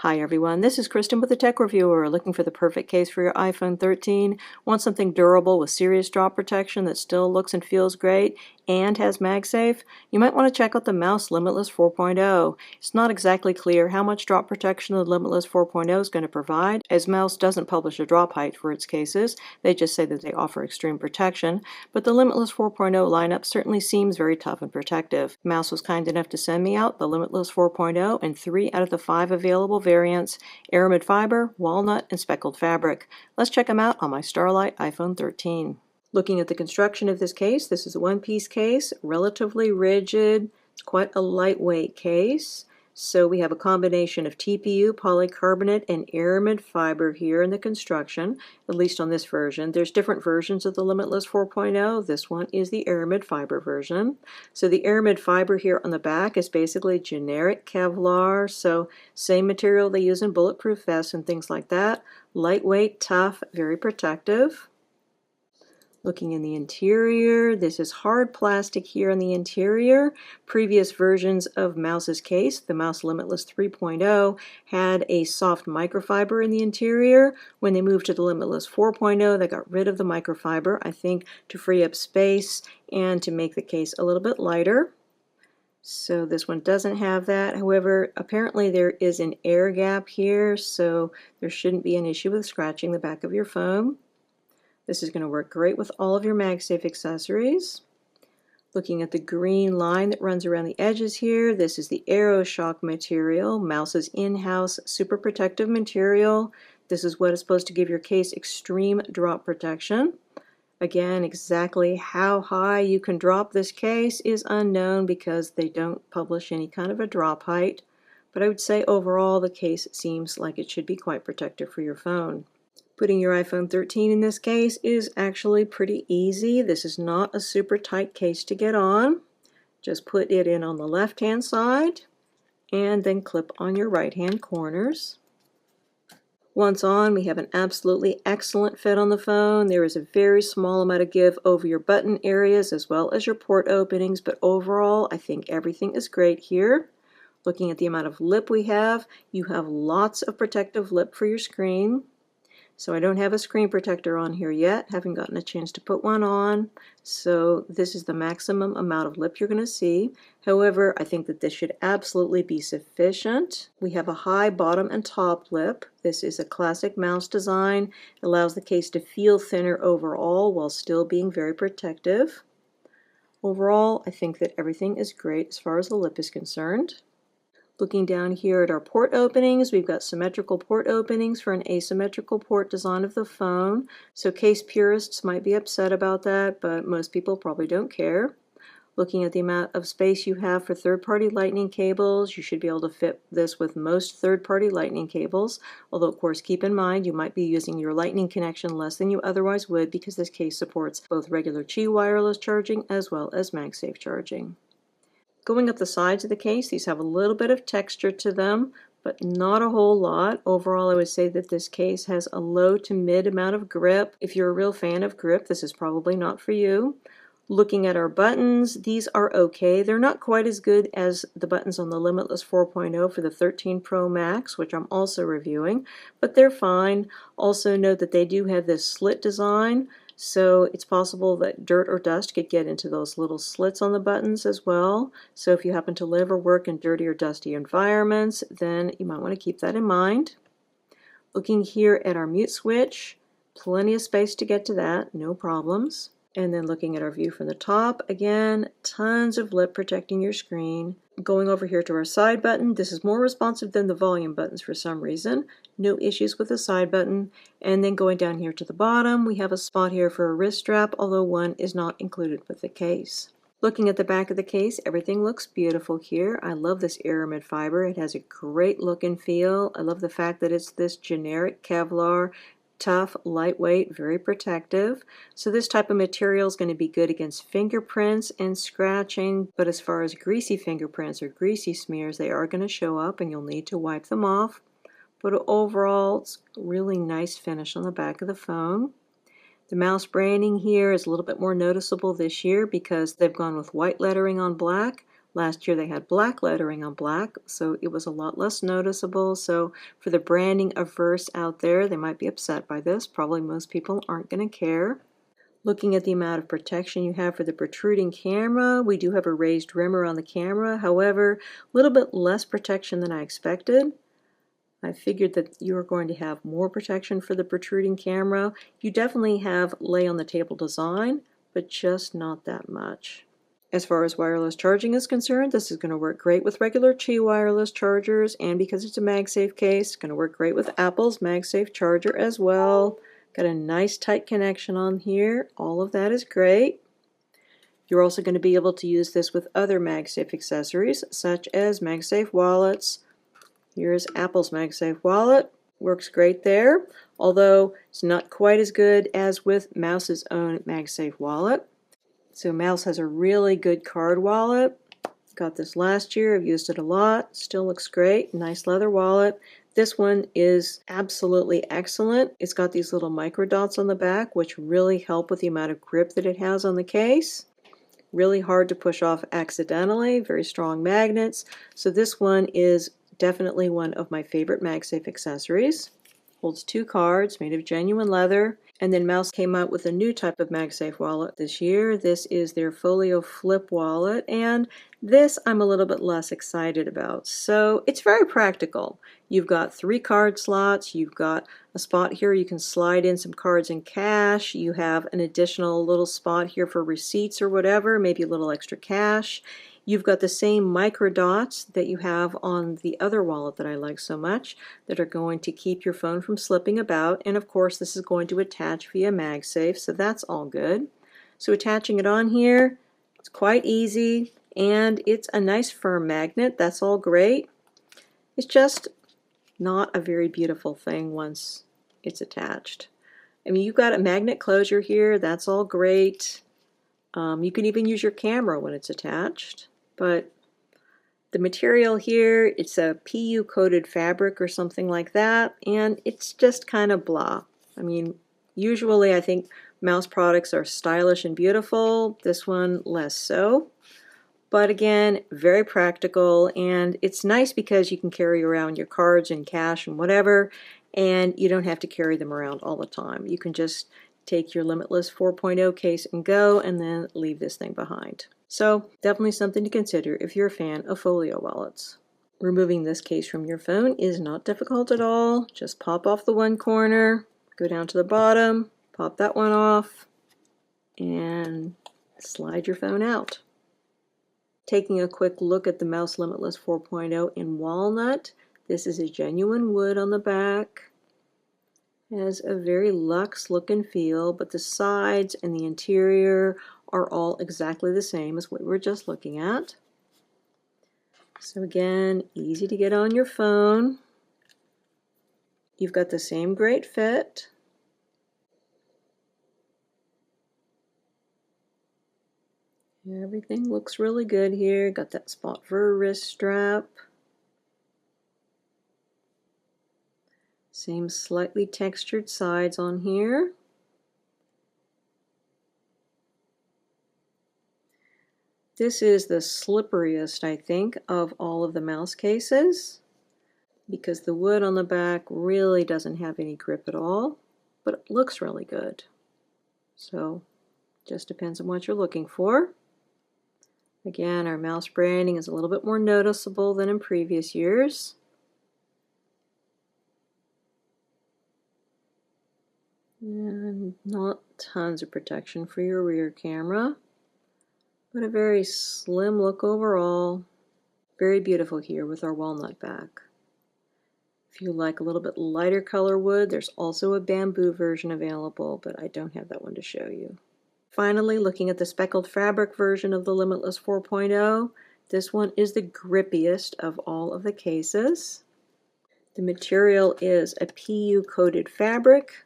Hi everyone, this is Kristen with the Tech Reviewer, looking for the perfect case for your iPhone 13. Want something durable with serious drop protection that still looks and feels great and has MagSafe? You might want to check out the Mous Limitless 4.0. It's not exactly clear how much drop protection the Limitless 4.0 is going to provide, as Mous doesn't publish a drop height for its cases. They just say that they offer extreme protection, but the Limitless 4.0 lineup certainly seems very tough and protective. Mous was kind enough to send me out the Limitless 4.0 and 3 out of the 5 available variants: Aramid Fibre, Walnut, and Speckled Fabric. Let's check them out on my Starlight iPhone 13. Looking at the construction of this case, this is a one-piece case, relatively rigid. It's quite a lightweight case. So we have a combination of TPU, polycarbonate, and aramid fiber here in the construction, at least on this version. There's different versions of the Limitless 4.0. This one is the aramid fiber version. So the aramid fiber here on the back is basically generic Kevlar, so same material they use in bulletproof vests and things like that. Lightweight, tough, very protective. Looking in the interior, this is hard plastic here on the interior. Previous versions of Mous's case, the Mous Limitless 3.0, had a soft microfiber in the interior. When they moved to the Limitless 4.0, they got rid of the microfiber, I think to free up space and to make the case a little bit lighter. So this one doesn't have that. However, apparently there is an air gap here, so there shouldn't be an issue with scratching the back of your phone. This is going to work great with all of your MagSafe accessories. Looking at the green line that runs around the edges here, this is the AeroShock material, Mous's in-house super protective material. This is what is supposed to give your case extreme drop protection. Again, exactly how high you can drop this case is unknown because they don't publish any kind of a drop height. But I would say overall the case seems like it should be quite protective for your phone. Putting your iPhone 13 in this case is actually pretty easy. This is not a super tight case to get on. Just put it in on the left-hand side and then clip on your right-hand corners. Once on, we have an absolutely excellent fit on the phone. There is a very small amount of give over your button areas as well as your port openings, but overall, I think everything is great here. Looking at the amount of lip we have, you have lots of protective lip for your screen. So I don't have a screen protector on here yet, haven't gotten a chance to put one on, so this is the maximum amount of lip you're going to see. However, I think that this should absolutely be sufficient. We have a high bottom and top lip. This is a classic Mous design. It allows the case to feel thinner overall while still being very protective. Overall, I think that everything is great as far as the lip is concerned. Looking down here at our port openings, we've got symmetrical port openings for an asymmetrical port design of the phone. So case purists might be upset about that, but most people probably don't care. Looking at the amount of space you have for third-party lightning cables, you should be able to fit this with most third-party lightning cables. Although, of course, keep in mind you might be using your lightning connection less than you otherwise would because this case supports both regular Qi wireless charging as well as MagSafe charging. Going up the sides of the case, these have a little bit of texture to them, but not a whole lot. Overall, I would say that this case has a low to mid amount of grip. If you're a real fan of grip, this is probably not for you. Looking at our buttons, these are okay. They're not quite as good as the buttons on the Limitless 4.0 for the 13 Pro Max, which I'm also reviewing, but they're fine. Also note that they do have this slit design, so it's possible that dirt or dust could get into those little slits on the buttons as well. So if you happen to live or work in dirty or dusty environments, then you might want to keep that in mind. Looking here at our mute switch, plenty of space to get to that, no problems. And then looking at our view from the top, again, tons of lip protecting your screen. Going over here to our side button, this is more responsive than the volume buttons for some reason. No issues with the side button. And then going down here to the bottom, we have a spot here for a wrist strap, although one is not included with the case. Looking at the back of the case, everything looks beautiful here. I love this aramid fiber. It has a great look and feel. I love the fact that it's this generic Kevlar, tough, lightweight, very protective. So this type of material is going to be good against fingerprints and scratching, but as far as greasy fingerprints or greasy smears, they are going to show up and you'll need to wipe them off. But overall, it's a really nice finish on the back of the phone. The Mous branding here is a little bit more noticeable this year because they've gone with white lettering on black, Last year they had black lettering on black, so it was a lot less noticeable. So for the branding averse out there, they might be upset by this. Probably most people aren't going to care. Looking at the amount of protection you have for the protruding camera, we do have a raised rim around the camera. However, a little bit less protection than I expected. I figured that you were going to have more protection for the protruding camera. You definitely have lay on the table design, but just not that much. As far as wireless charging is concerned, this is going to work great with regular Qi wireless chargers, and because it's a MagSafe case, it's going to work great with Apple's MagSafe charger as well. Got a nice tight connection on here. All of that is great. You're also going to be able to use this with other MagSafe accessories, such as MagSafe wallets. Here's Apple's MagSafe wallet. Works great there, although it's not quite as good as with Mous's own MagSafe wallet. So Mouse has a really good card wallet. Got this last year. I've used it a lot. Still looks great. Nice leather wallet. This one is absolutely excellent. It's got these little micro dots on the back, which really help with the amount of grip that it has on the case. Really hard to push off accidentally. Very strong magnets. So this one is definitely one of my favorite MagSafe accessories. Holds 2 cards made of genuine leather. And then Mouse came out with a new type of MagSafe wallet this year. This is their Folio Flip wallet, and this I'm a little bit less excited about. So it's very practical. You've got 3 card slots, you've got a spot here you can slide in some cards and cash, you have an additional little spot here for receipts or whatever, maybe a little extra cash. You've got the same micro dots that you have on the other wallet that I like so much that are going to keep your phone from slipping about. And of course, this is going to attach via MagSafe, so that's all good. So attaching it on here, it's quite easy, and it's a nice firm magnet. That's all great. It's just not a very beautiful thing once it's attached. I mean, you've got a magnet closure here. That's all great. You can even use your camera when it's attached. But the material here, it's a PU coated fabric or something like that, and it's just kind of blah. I mean, usually I think Mouse products are stylish and beautiful. This one less so. But again, very practical, and it's nice because you can carry around your cards and cash and whatever, and you don't have to carry them around all the time. You can just take your Limitless 4.0 case and go, and then leave this thing behind. So definitely something to consider if you're a fan of folio wallets. Removing this case from your phone is not difficult at all. Just pop off the one corner, go down to the bottom, pop that one off, and slide your phone out. Taking a quick look at the Mous Limitless 4.0 in walnut. This is a genuine wood on the back. Has a very luxe look and feel, but the sides and the interior are all exactly the same as what we were just looking at. So again, easy to get on your phone. You've got the same great fit. Everything looks really good here. Got that spot for a wrist strap. Same slightly textured sides on here. This is the slipperiest, I think, of all of the mouse cases because the wood on the back really doesn't have any grip at all, but it looks really good. So just depends on what you're looking for. Again, our mouse branding is a little bit more noticeable than in previous years. And not tons of protection for your rear camera, but a very slim look overall. Very beautiful here with our walnut back. If you like a little bit lighter color wood, there's also a bamboo version available, but I don't have that one to show you. Finally, looking at the speckled fabric version of the Limitless 4.0, this one is the grippiest of all of the cases. The material is a PU coated fabric,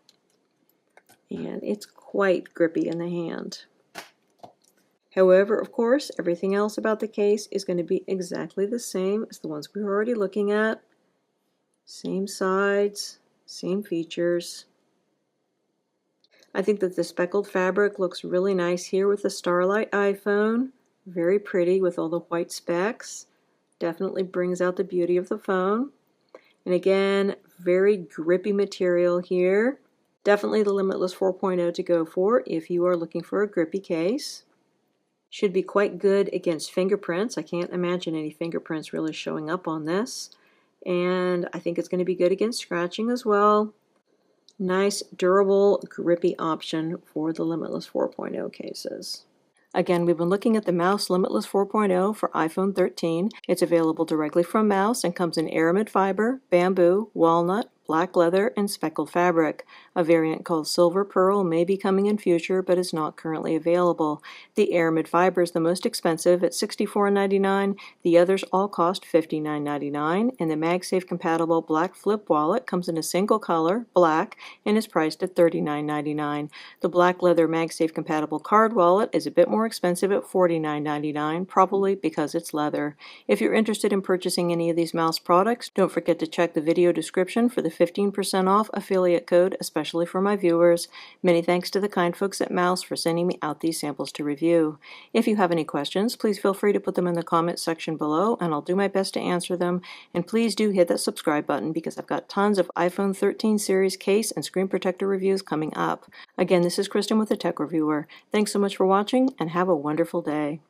and it's quite grippy in the hand. However, of course, everything else about the case is going to be exactly the same as the ones we were already looking at. Same sides, same features. I think that the speckled fabric looks really nice here with the Starlight iPhone. Very pretty with all the white specks. Definitely brings out the beauty of the phone. And again, very grippy material here. Definitely the Limitless 4.0 to go for if you are looking for a grippy case. Should be quite good against fingerprints. I can't imagine any fingerprints really showing up on this. And I think it's going to be good against scratching as well. Nice, durable, grippy option for the Limitless 4.0 cases. Again, we've been looking at the Mous Limitless 4.0 for iPhone 13. It's available directly from Mous and comes in Aramid Fibre, Bamboo, Walnut, Black Leather, and Speckled Fabric. A variant called Silver Pearl may be coming in future, but is not currently available. The Aramid Fibre is the most expensive at $64.99. The others all cost $59.99, and the MagSafe compatible black flip wallet comes in a single color, black, and is priced at $39.99. The Black Leather MagSafe compatible card wallet is a bit more expensive at $49.99, probably because it's leather. If you're interested in purchasing any of these Mous products, don't forget to check the video description for the 15% off affiliate code, especially for my viewers. Many thanks to the kind folks at Mous for sending me out these samples to review. If you have any questions, please feel free to put them in the comments section below, and I'll do my best to answer them. And please do hit that subscribe button because I've got tons of iPhone 13 series case and screen protector reviews coming up. Again, this is Kristen with the Tech Reviewer. Thanks so much for watching, and have a wonderful day.